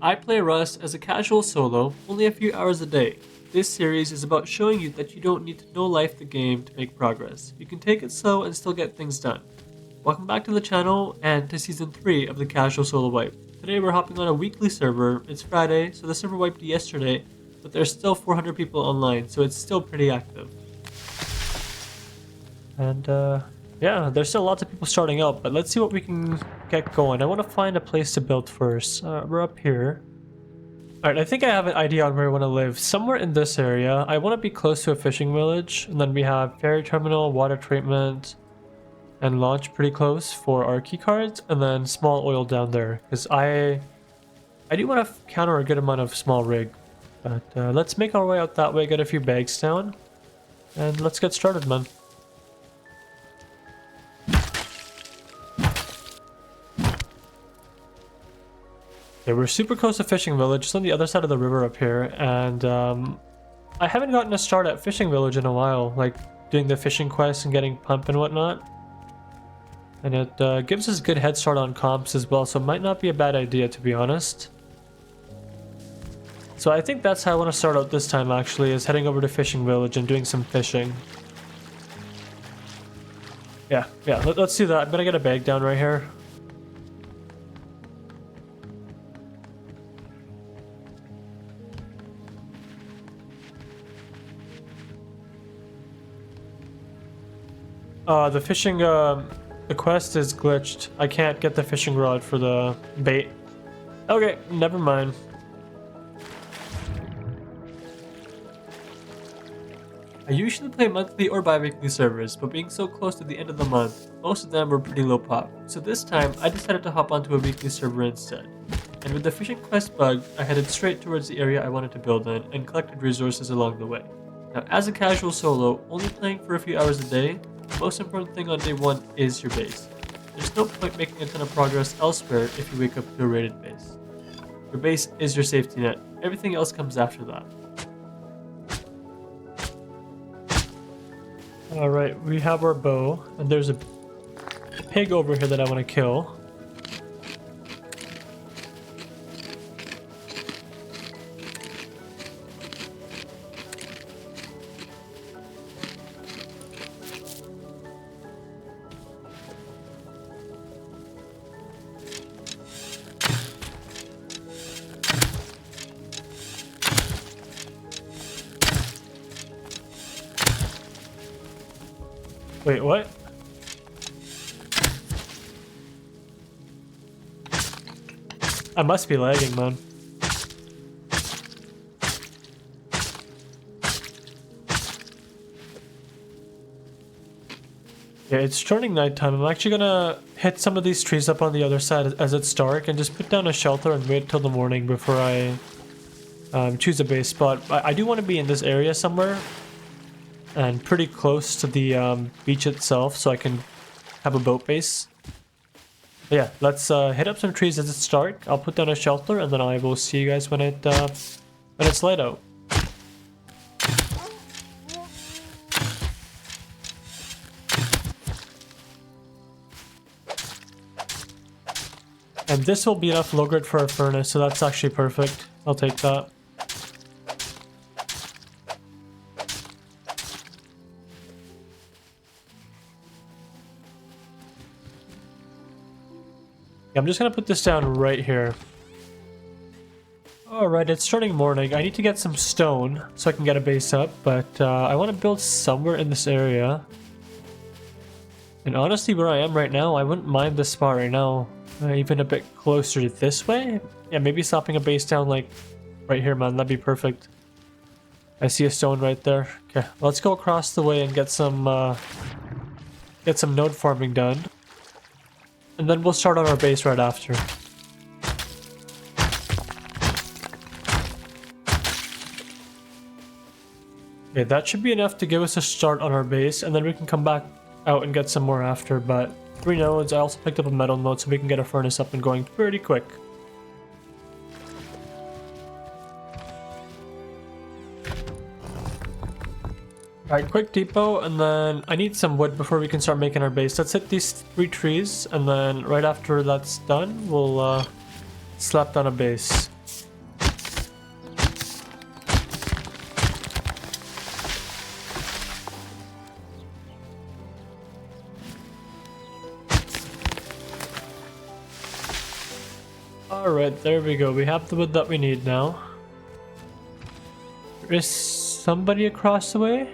I play Rust as a casual solo, only a few hours a day. This series is about showing you that you don't need to know life the game to make progress. You can take it slow and still get things done. Welcome back to the channel and to season 3 of the Casual Solo Wipe. Today we're hopping on a weekly server. It's Friday, so the server wiped yesterday, but there's still 400 people online, so it's still pretty active. And yeah, there's still lots of people starting up, but let's see what we can get going. I want to find a place to build first. We're up here. Alright, I think I have an idea on where I want to live. Somewhere in this area. I want to be close to a fishing village, and then we have ferry terminal, water treatment, and launch pretty close for our key cards, and then small oil down there. Because I do want to counter a good amount of small rig. But let's make our way out that way, get a few bags down, and let's get started, man. Okay, we're super close to fishing village, just on the other side of the river up here, and I haven't gotten a start at fishing village in a while, like doing the fishing quests and getting pump and whatnot. And it gives us a good head start on comps as well, so it might not be a bad idea, to be honest. So I think that's how I want to start out this time, actually, is heading over to fishing village and doing some fishing. Yeah, let's do that. I'm gonna get a bag down right here. The fishing, the quest is glitched. I can't get the fishing rod for the bait. Okay, never mind. I usually play monthly or bi-weekly servers, but being so close to the end of the month, most of them were pretty low pop. So this time, I decided to hop onto a weekly server instead. And with the fishing quest bug, I headed straight towards the area I wanted to build in and collected resources along the way. Now, as a casual solo, only playing for a few hours a day, the most important thing on day 1 is your base. There's no point making a ton of progress elsewhere if you wake up to a raided base. Your base is your safety net. Everything else comes after that. Alright, we have our bow, and there's a pig over here that I want to kill. Wait, what? I must be lagging, man. Yeah, it's turning nighttime. I'm actually gonna hit some of these trees up on the other side as it's dark and just put down a shelter and wait till the morning before I choose a base spot. I do want to be in this area somewhere, and pretty close to the beach itself, so I can have a boat base. But yeah, let's hit up some trees as it's dark. I'll put down a shelter, and then I will see you guys when it's light out. And this will be enough low grid for a furnace, so that's actually perfect. I'll take that. I'm just gonna put this down right here. Alright, it's starting morning. I need to get some stone so I can get a base up, but I want to build somewhere in this area. And honestly, where I am right now, I wouldn't mind this spot right now. Even a bit closer this way? Yeah, maybe stopping a base down like right here, man. That'd be perfect. I see a stone right there. Okay, let's go across the way and get some node farming done. And then we'll start on our base right after. Okay, that should be enough to give us a start on our base, and then we can come back out and get some more after, but 3 nodes. I also picked up a metal node so we can get a furnace up and going pretty quick. Alright, quick depot, and then I need some wood before we can start making our base. Let's hit these 3 trees, and then right after that's done, we'll slap down a base. Alright, there we go. We have the wood that we need now. Is somebody across the way?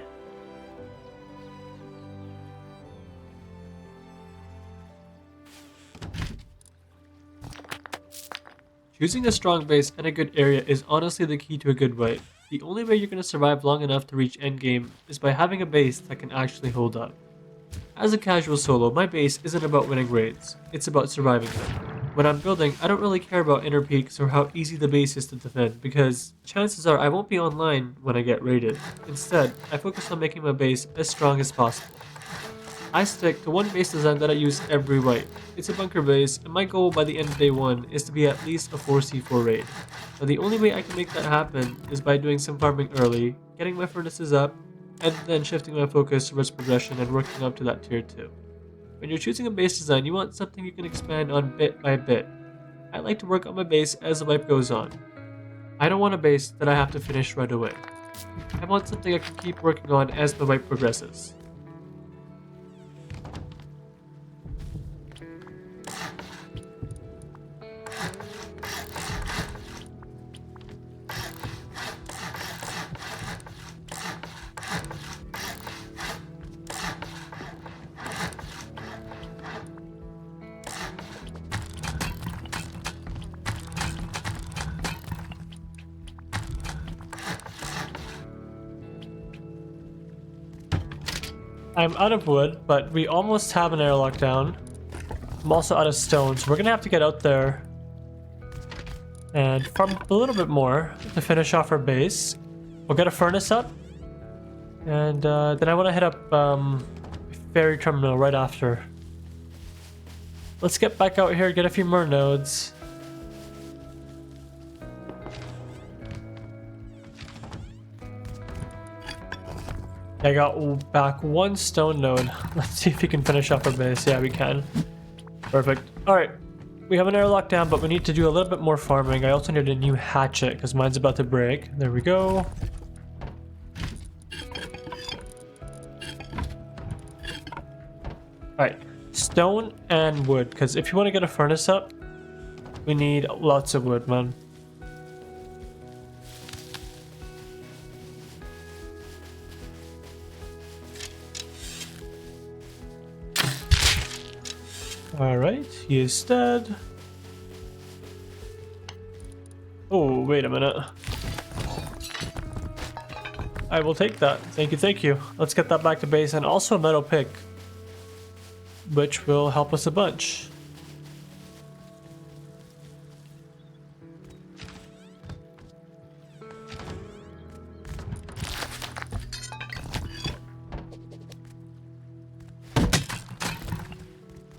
Choosing a strong base and a good area is honestly the key to a good wipe. The only way you're going to survive long enough to reach endgame is by having a base that can actually hold up. As a casual solo, my base isn't about winning raids, it's about surviving them. When I'm building, I don't really care about inner peaks or how easy the base is to defend, because chances are I won't be online when I get raided. Instead, I focus on making my base as strong as possible. I stick to one base design that I use every wipe. It's a bunker base, and my goal by the end of day 1 is to be at least a 4c4 raid. But the only way I can make that happen is by doing some farming early, getting my furnaces up, and then shifting my focus towards progression and working up to that tier 2. When you're choosing a base design, you want something you can expand on bit by bit. I like to work on my base as the wipe goes on. I don't want a base that I have to finish right away. I want something I can keep working on as the wipe progresses. I'm out of wood, but we almost have an airlock down. I'm also out of stone, so we're gonna have to get out there and farm a little bit more to finish off our base. We'll get a furnace up, and then I want to hit up ferry terminal right after. Let's get back out here, get a few more nodes. I got back one stone node. Let's see if we can finish off our base. Yeah, we can. Perfect. Alright. We have an airlock down, but we need to do a little bit more farming. I also need a new hatchet because mine's about to break. There we go. Alright. Stone and wood, because if you want to get a furnace up, we need lots of wood, man. Alright, he is dead. Oh, wait a minute. I will take that. Thank you, thank you. Let's get that back to base, and also a metal pick, which will help us a bunch.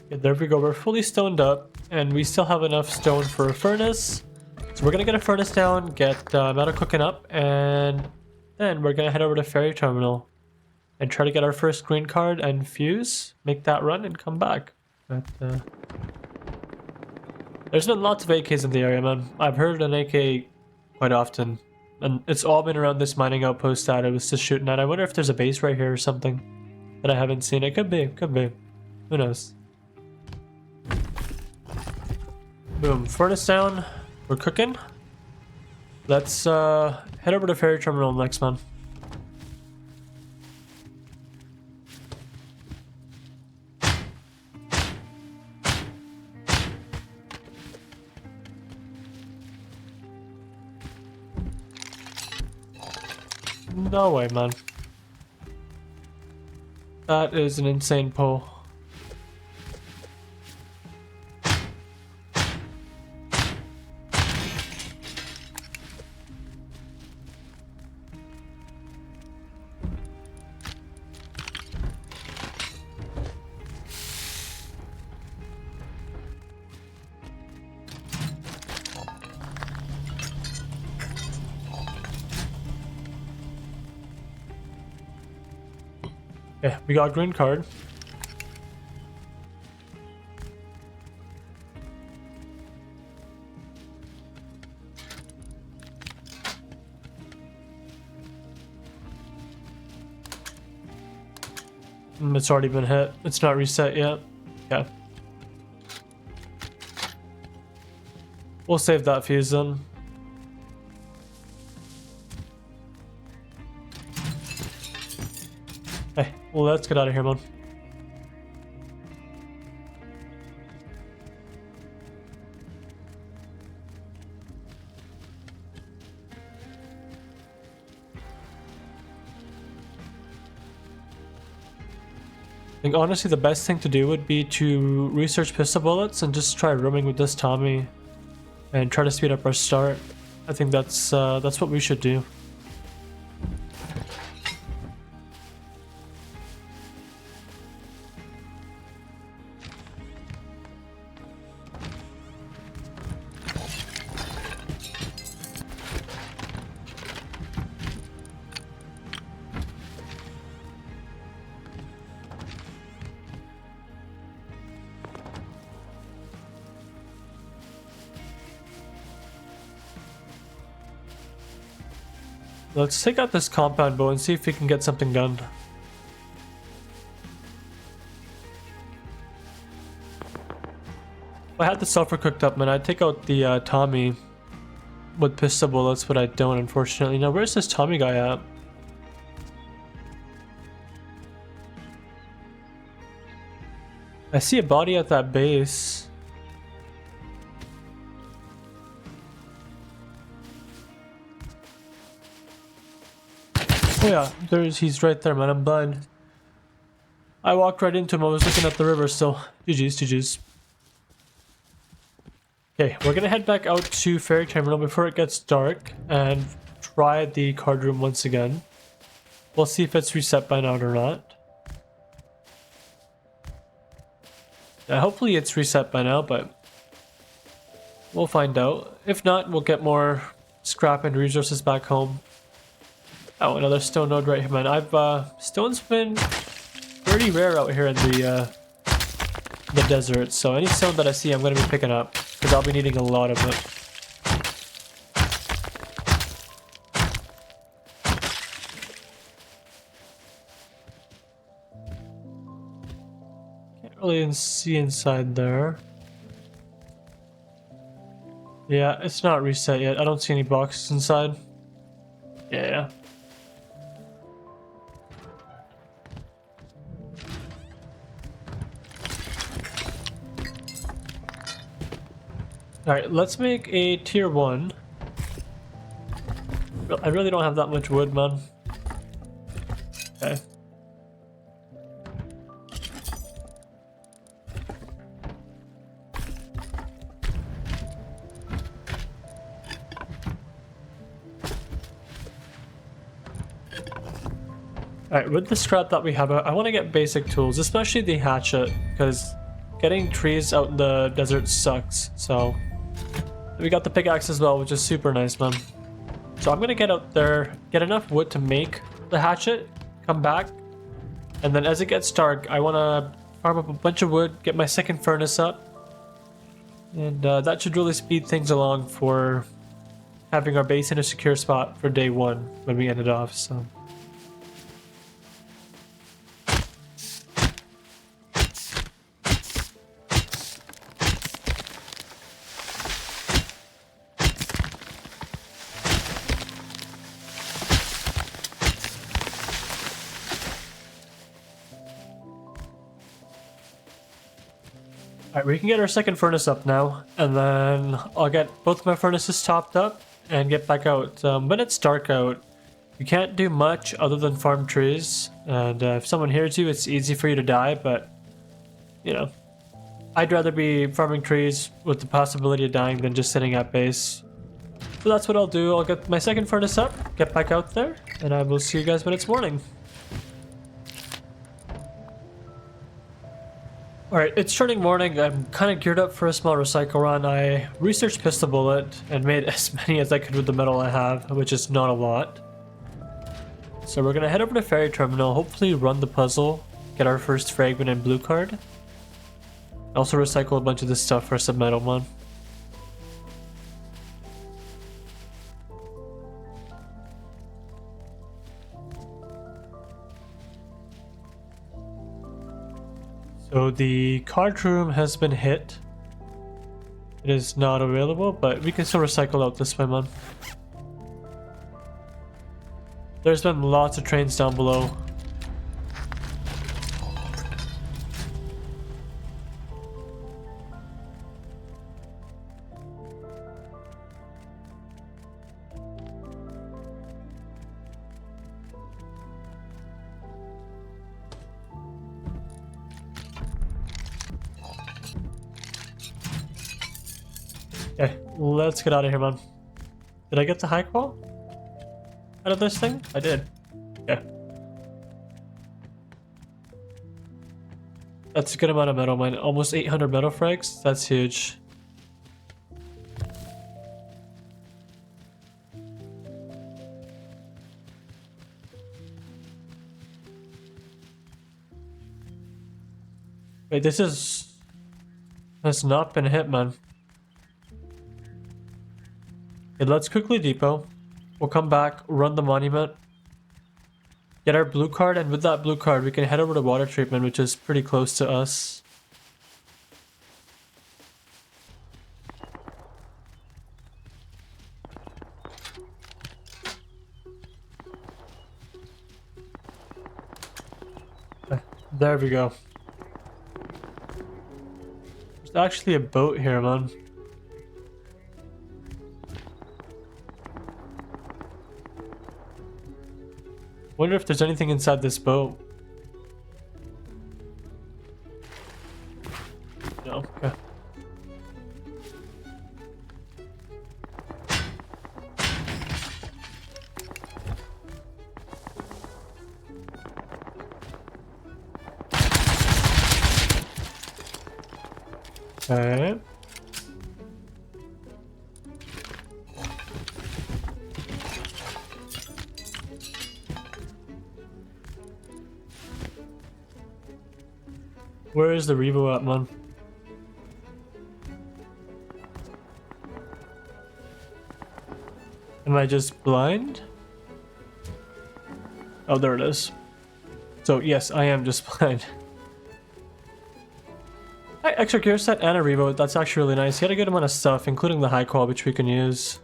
Okay, there we go. We're fully stoned up, and we still have enough stone for a furnace. So we're gonna get a furnace down, get metal cooking up, and then we're gonna head over to ferry terminal and try to get our first green card and fuse, make that run, and come back. But there's been lots of AKs in the area, man. I've heard an AK quite often, and it's all been around this mining outpost that I was just shooting at. I wonder if there's a base right here or something that I haven't seen. It could be, could be. Who knows? Boom, furnace down. We're cooking. Let's head over to ferry terminal next, man. No way, man. That is an insane pull. Yeah, we got a green card. It's already been hit. It's not reset yet. Yeah. We'll save that fuse then. Hey, well, let's get out of here, man. I think honestly the best thing to do would be to research pistol bullets and just try roaming with this Tommy and try to speed up our start. I think that's what we should do. Let's take out this compound bow and see if we can get something done. If I had the sulfur cooked up, man, I'd take out the Tommy with pistol bullets, but I don't, unfortunately. Now, where's this Tommy guy at? I see a body at that base. Oh yeah, he's right there, man. I'm blind. I walked right into him. I was looking at the river still. GG's, GG's. Okay, we're gonna head back out to Ferry Terminal before it gets dark and try the card room once again. We'll see if it's reset by now or not. Yeah, hopefully it's reset by now, but we'll find out. If not, we'll get more scrap and resources back home. Oh, another stone node right here, man. Stone's been pretty rare out here in the desert, so any stone that I see I'm going to be picking up, because I'll be needing a lot of it. Can't really see inside there. Yeah, it's not reset yet. I don't see any boxes inside. Yeah. Alright, let's make a tier 1. I really don't have that much wood, man. Okay. Alright, with the scrap that we have, I want to get basic tools, especially the hatchet, because getting trees out in the desert sucks, so... We got the pickaxe as well, which is super nice, man. So I'm gonna get out there, get enough wood to make the hatchet, come back, and then as it gets dark, I wanna farm up a bunch of wood, get my second furnace up, and that should really speed things along for having our base in a secure spot for day 1 when we end it off, so... Alright, we can get our second furnace up now, and then I'll get both my furnaces topped up and get back out. When it's dark out, you can't do much other than farm trees, and if someone hears you, it's easy for you to die, but, you know, I'd rather be farming trees with the possibility of dying than just sitting at base. So that's what I'll do. I'll get my second furnace up, get back out there, and I will see you guys when it's morning. Alright, it's turning morning. I'm kind of geared up for a small recycle run. I researched pistol bullet and made as many as I could with the metal I have, which is not a lot. So we're gonna head over to Ferry Terminal, hopefully run the puzzle, get our first fragment and blue card. Also recycle a bunch of this stuff for some metal, man. So the card room has been hit. It is not available, but we can still recycle out this way, man. There's been lots of trains down below. Okay, let's get out of here, man. Did I get the high qual out of this thing? I did. Yeah. That's a good amount of metal, man. Almost 800 metal frags. That's huge. Wait, this has not been hit, man. Okay, let's quickly depot. We'll come back, run the monument, get our blue card, and with that blue card, we can head over to water treatment, which is pretty close to us. There we go. There's actually a boat here, man. Wonder if there's anything inside this boat. No. Okay. Okay. Where is the Revo at, man? Am I just blind? Oh, there it is. So, yes, I am just blind. Hi, extra gear set and a Revo. That's actually really nice. He had a good amount of stuff, including the high qual, which we can use.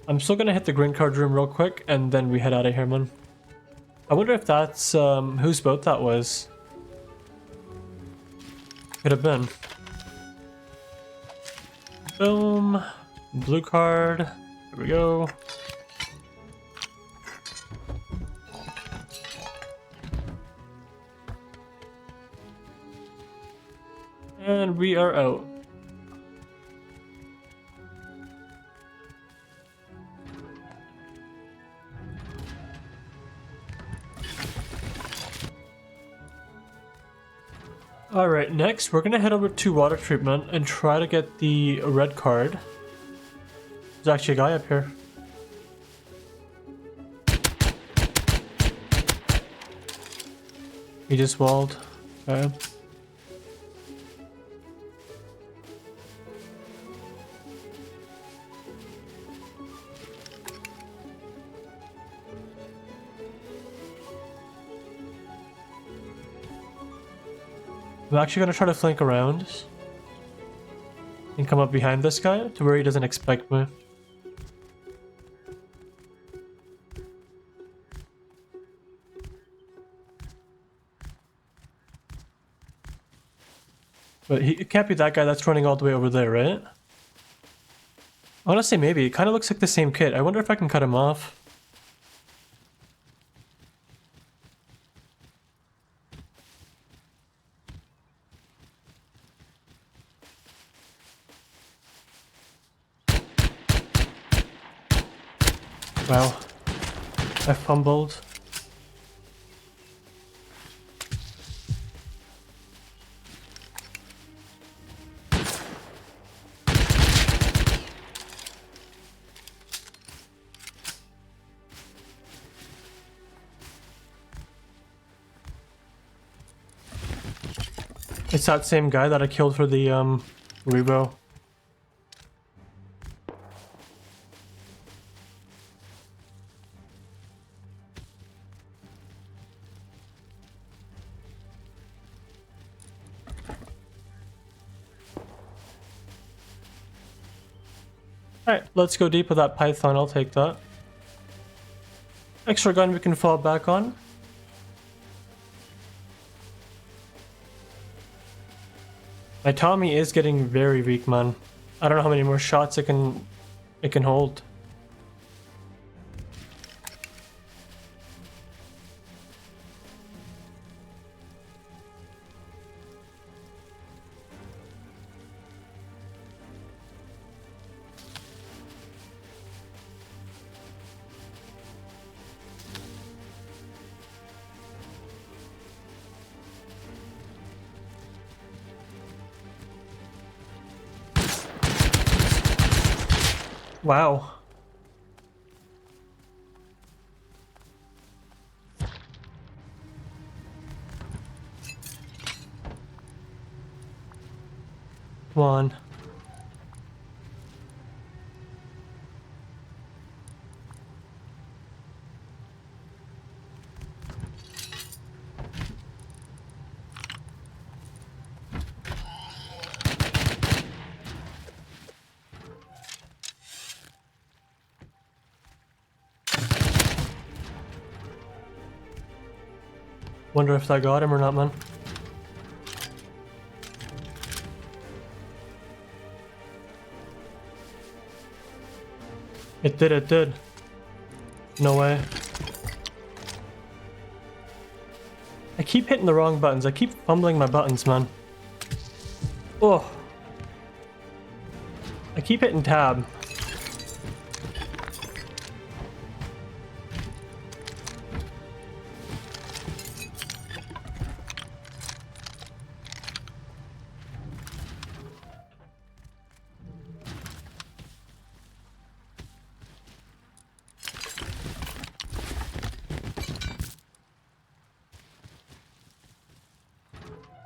I'm still gonna hit the green card room real quick, and then we head out of here, man. I wonder if that's whose boat that was. Could have been. Boom. Blue card. There we go. And we are out. Alright, next we're gonna head over to water treatment and try to get the red card. There's actually a guy up here. He just walled. Okay. I'm actually gonna try to flank around and come up behind this guy to where he doesn't expect me. But it can't be that guy that's running all the way over there, right? Honestly, maybe. It kind of looks like the same kit. I wonder if I can cut him off. Wow. I fumbled. It's that same guy that I killed for the Revo. Alright, let's go deep with that python. I'll take that. Extra gun we can fall back on. My Tommy is getting very weak, man. I don't know how many more shots it can hold. Wow. Come on. Wonder if that got him or not, man. It did. No way. I keep hitting the wrong buttons. I keep fumbling my buttons, man. Oh. I keep hitting tab.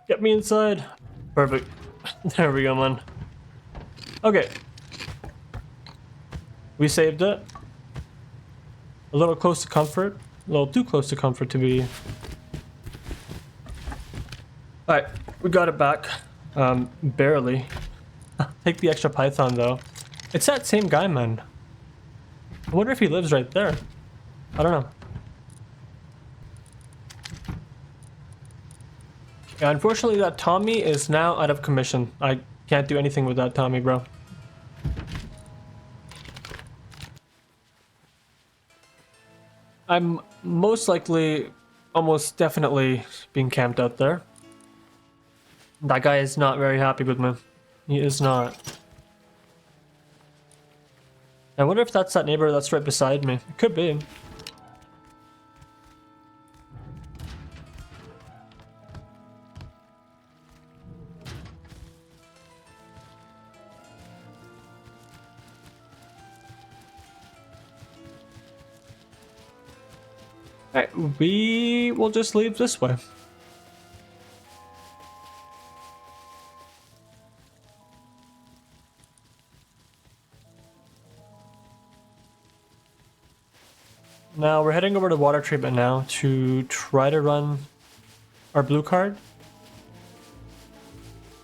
Get me inside. Perfect. There we go, man. Okay. We saved it. A little close to comfort. A little too close to comfort to be. Alright, we got it back. Barely. Take the extra python though. It's that same guy, man. I wonder if he lives right there. I don't know. Yeah, unfortunately that Tommy is now out of commission. I can't do anything with that Tommy, bro. I'm most likely, almost definitely being camped out there. That guy is not very happy with me. He is not. I wonder if that's that neighbor that's right beside me. It could be. Alright, we will just leave this way. Now we're heading over to water treatment now to try to run our blue card.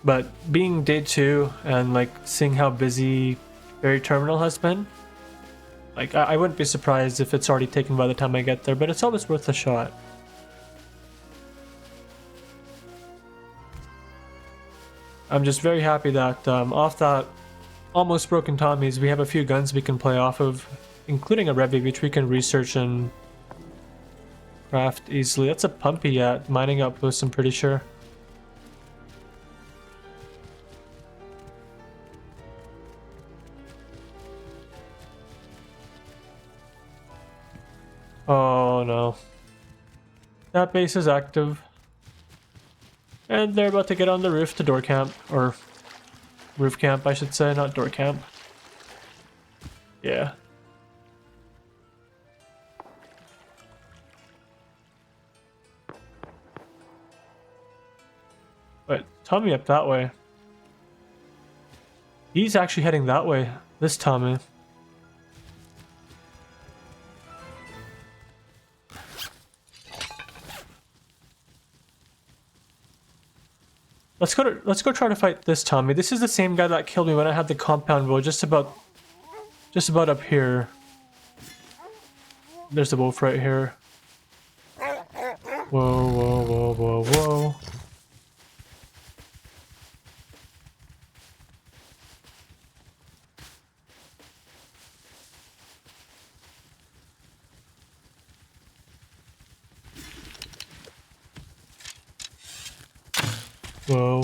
But being day 2 and like seeing how busy Berry Terminal has been, like I wouldn't be surprised if it's already taken by the time I get there, but it's always worth a shot. I'm just very happy that off that almost broken Tommies, we have a few guns we can play off of, including a Revy, which we can research and craft easily. That's a Pumpy at mining outpost, I'm pretty sure. Oh no. That base is active. And they're about to get on the roof to door camp, or roof camp I should say, not door camp. Yeah. But Tommy up that way. He's actually heading that way, this Tommy. Let's go try to fight this Tommy. This is the same guy that killed me when I had the compound bow just about just about up here. There's the wolf right here. Whoa, whoa, whoa, whoa, whoa. Whoa.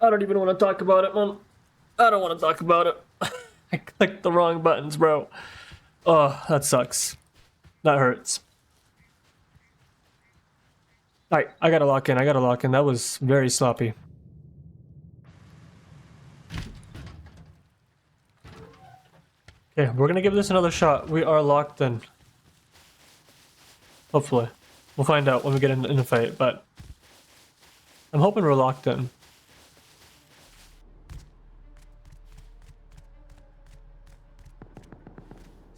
I don't even want to talk about it, man. I don't want to talk about it. I clicked the wrong buttons, bro. Oh, that sucks. That hurts. Alright, I gotta lock in. That was very sloppy. Okay, we're gonna give this another shot. We are locked in. Hopefully. We'll find out when we get in the fight, but I'm hoping we're locked in.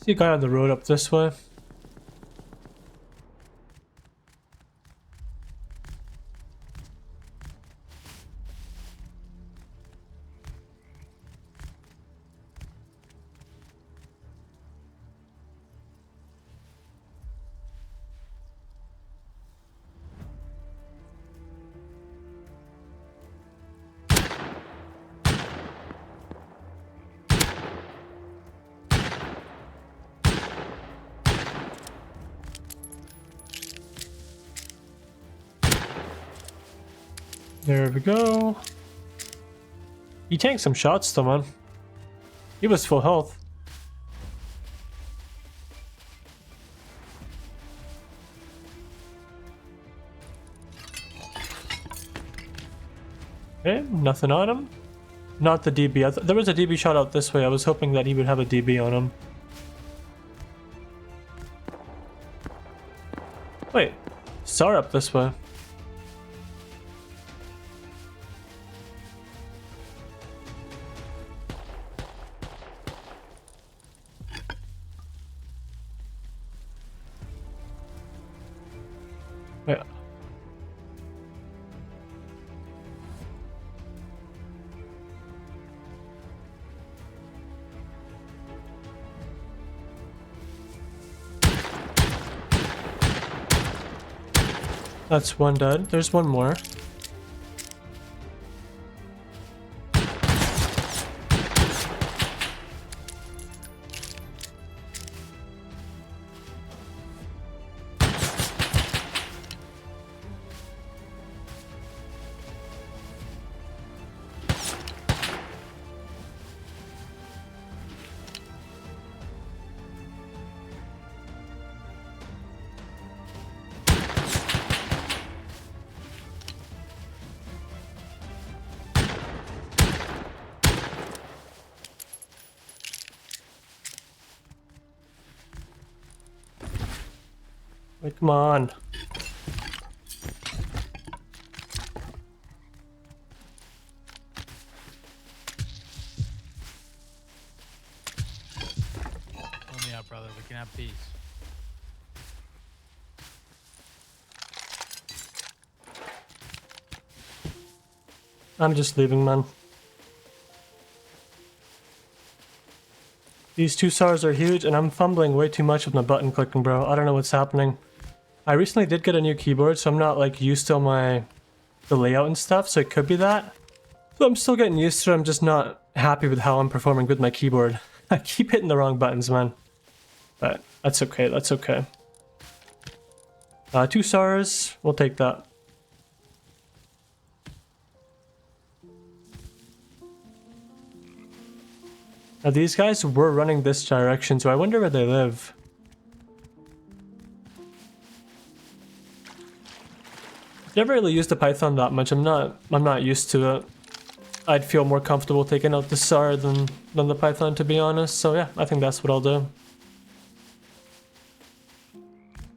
See a guy on the road up this way. There we go. He tanked some shots though, man. He was full health. Okay, nothing on him. Not the DB. There was a DB shot out this way. I was hoping that he would have a DB on him. Wait, SAR up this way. Wait. That's one dead. There's one more. Wait, come on. Pull me out, brother. We can have peace. I'm just leaving, man. These two SARs are huge, and I'm fumbling way too much with my button clicking, bro. I don't know what's happening. I recently did get a new keyboard, so I'm not like used to the layout and stuff, so it could be that. So I'm still getting used to it. I'm just not happy with how I'm performing with my keyboard. I keep hitting the wrong buttons, man. But that's okay, that's okay. Two SARs, we'll take that. Now these guys were running this direction, so I wonder where they live. Never really used the Python that much. I'm not used to it. I'd feel more comfortable taking out the SAR than the Python, to be honest. So yeah, I think that's what I'll do.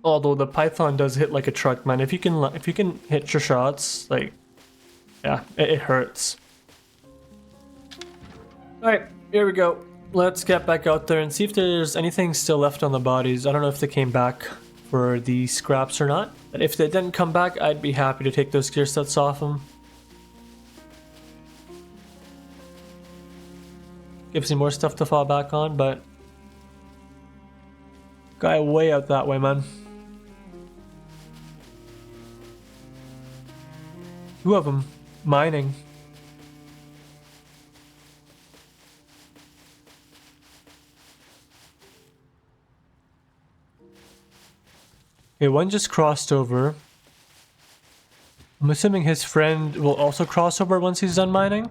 Although the Python does hit like a truck, man. If you can hit your shots, like, yeah, it hurts. All right, here we go. Let's get back out there and see if there's anything still left on the bodies. I don't know if they came back for the scraps or not. But if they didn't come back, I'd be happy to take those gear sets off them. Gives me more stuff to fall back on, but... Guy way out that way, man. Two of them. Mining. Okay, one just crossed over. I'm assuming his friend will also cross over once he's done mining.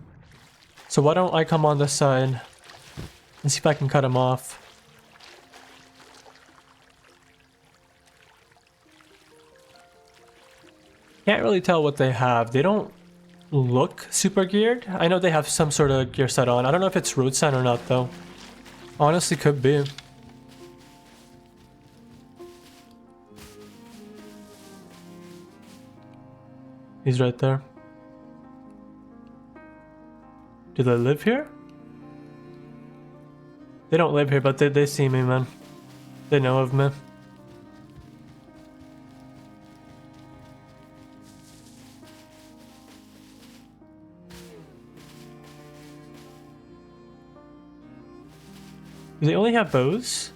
So why don't I come on this side and see if I can cut him off. Can't really tell what they have. They don't look super geared. I know they have some sort of gear set on. I don't know if it's road sign or not though. Honestly, could be. He's right there. Do they live here? They don't live here, but they see me, man. They know of me. Do they only have bows?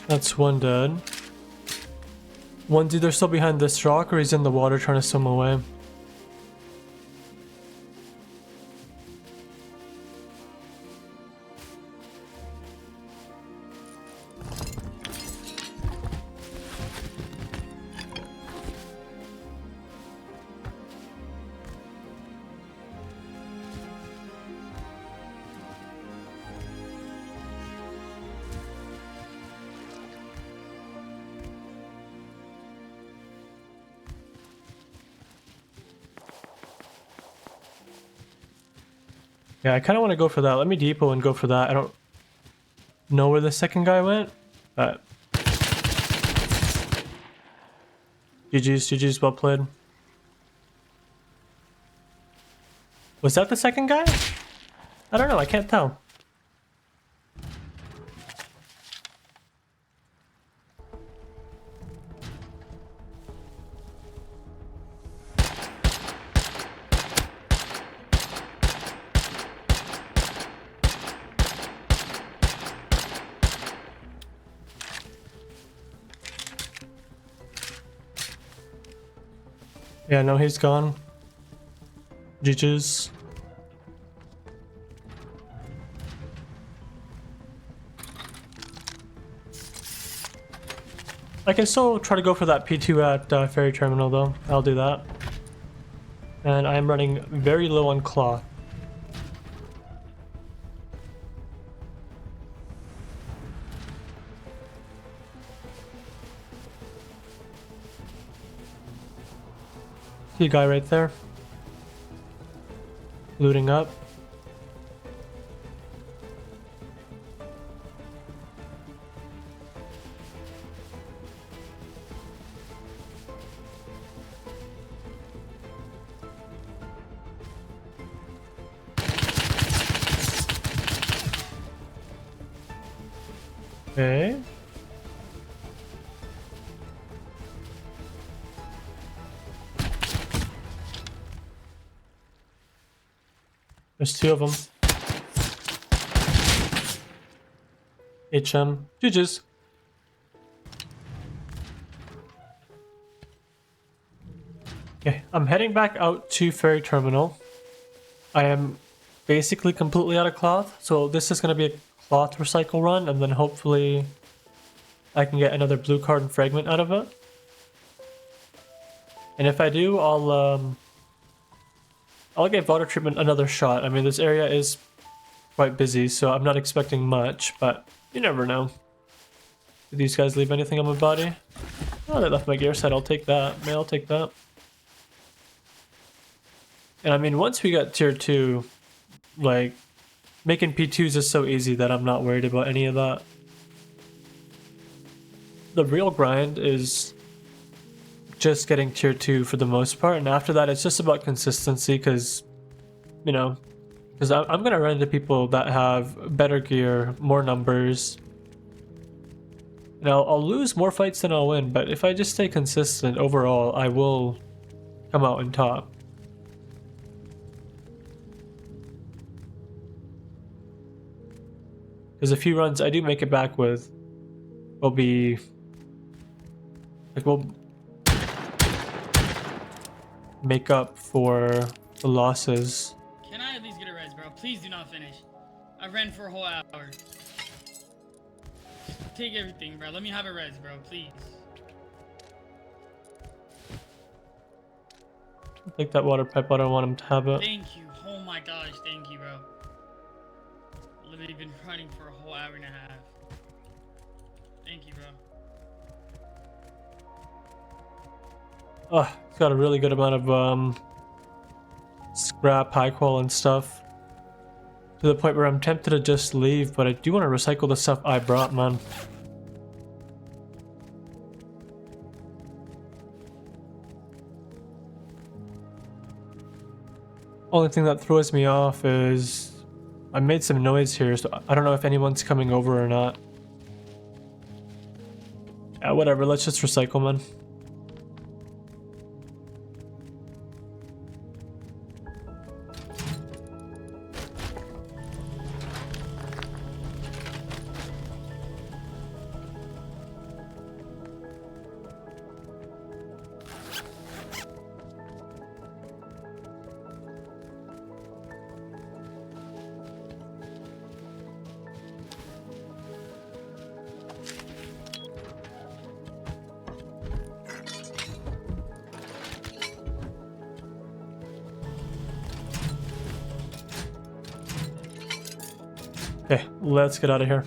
That's one dead. One's either still behind this rock or he's in the water trying to swim away. Yeah, I kind of want to go for that. Let me depot and go for that. I don't know where the second guy went, but... GG's, well played. Was that the second guy? I don't know, I can't tell. Yeah, no, he's gone. GG's. I can still try to go for that P2 at ferry terminal though. I'll do that. And I'm running very low on cloth. See a guy right there. Looting up. Okay. There's two of them. HM. GG's. Okay, I'm heading back out to ferry terminal. I am basically completely out of cloth, so this is going to be a cloth recycle run, and then hopefully I can get another blue card and fragment out of it. And if I do, I'll give water treatment another shot. I mean, this area is quite busy, so I'm not expecting much, but you never know. Did these guys leave anything on my body? Oh, they left my gear set. I'll take that. May I'll take that. And I mean, once we got tier 2, like, making P2s is so easy that I'm not worried about any of that. the real grind is just getting tier 2 for the most part, and after that it's just about consistency, because you know, because I'm gonna run into people that have better gear, more numbers. You know, I'll lose more fights than I'll win, but if I just stay consistent overall, I will come out on top. Because a few runs I do make it back with will be like, we'll make up for the losses. Can I at least get a res, bro? Please do not finish. I ran for a whole hour. Take everything, bro. Let me have a res, bro, please. Take that water pipe, I don't want him to have it. Thank you. Oh my gosh, thank you, bro. Literally been running for a whole hour and a half. Thank you, bro. Oh, it's got a really good amount of scrap, high qual and stuff. To the point where I'm tempted to just leave, but I do want to recycle the stuff I brought, man. Only thing that throws me off is I made some noise here, so I don't know if anyone's coming over or not. Yeah, whatever, let's just recycle, man. Okay, let's get out of here.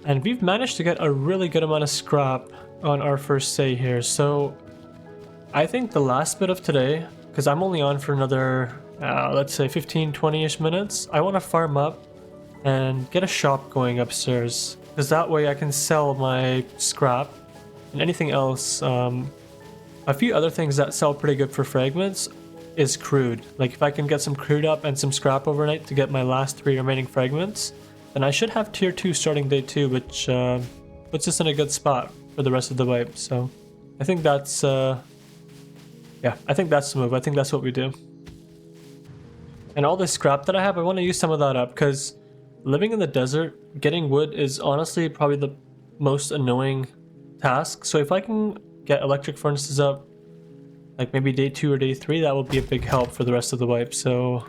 And we've managed to get a really good amount of scrap on our first stay here. So I think the last bit of today, because I'm only on for another, let's say 15-20ish minutes, I want to farm up and get a shop going upstairs, because that way I can sell my scrap and anything else. A few other things that sell pretty good for fragments is crude. Like if I can get some crude up and some scrap overnight to get my last 3 remaining fragments, then I should have tier 2 starting day 2, which puts us in a good spot for the rest of the wipe. So I think that's, yeah, I think that's the move. I think that's what we do. And all this scrap that I have, I want to use some of that up, because living in the desert, getting wood is honestly probably the most annoying task. So if I can get electric furnaces up, like maybe day 2 or day 3, that will be a big help for the rest of the wipe. So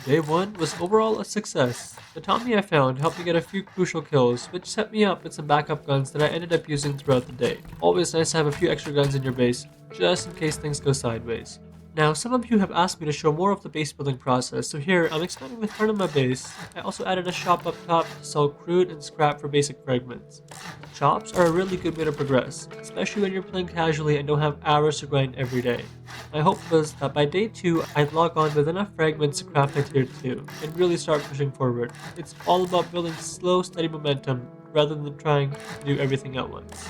day 1 was overall a success. The Tommy I found helped me get a few crucial kills, which set me up with some backup guns that I ended up using throughout the day. Always nice to have a few extra guns in your base, just in case things go sideways. Now, some of you have asked me to show more of the base building process, so here I'm expanding the front of my base. I also added a shop up top to sell crude and scrap for basic fragments. Shops are a really good way to progress, especially when you're playing casually and don't have hours to grind every day. My hope was that by day 2 I'd log on with enough fragments to craft my tier 2, and really start pushing forward. It's all about building slow, steady momentum, rather than trying to do everything at once.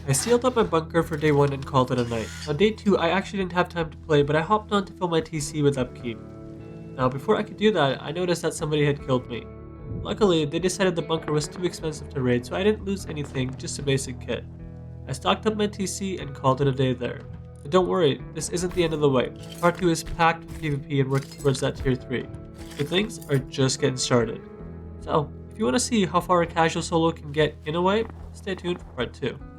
I sealed up my bunker for day 1 and called it a night. On day 2, I actually didn't have time to play, but I hopped on to fill my TC with upkeep. Now, before I could do that, I noticed that somebody had killed me. Luckily, they decided the bunker was too expensive to raid, so I didn't lose anything, just a basic kit. I stocked up my TC and called it a day there. But don't worry, this isn't the end of the wipe. Part 2 is packed with PvP and working towards that tier 3. So things are just getting started. So, if you want to see how far a casual solo can get in a way, stay tuned for part 2.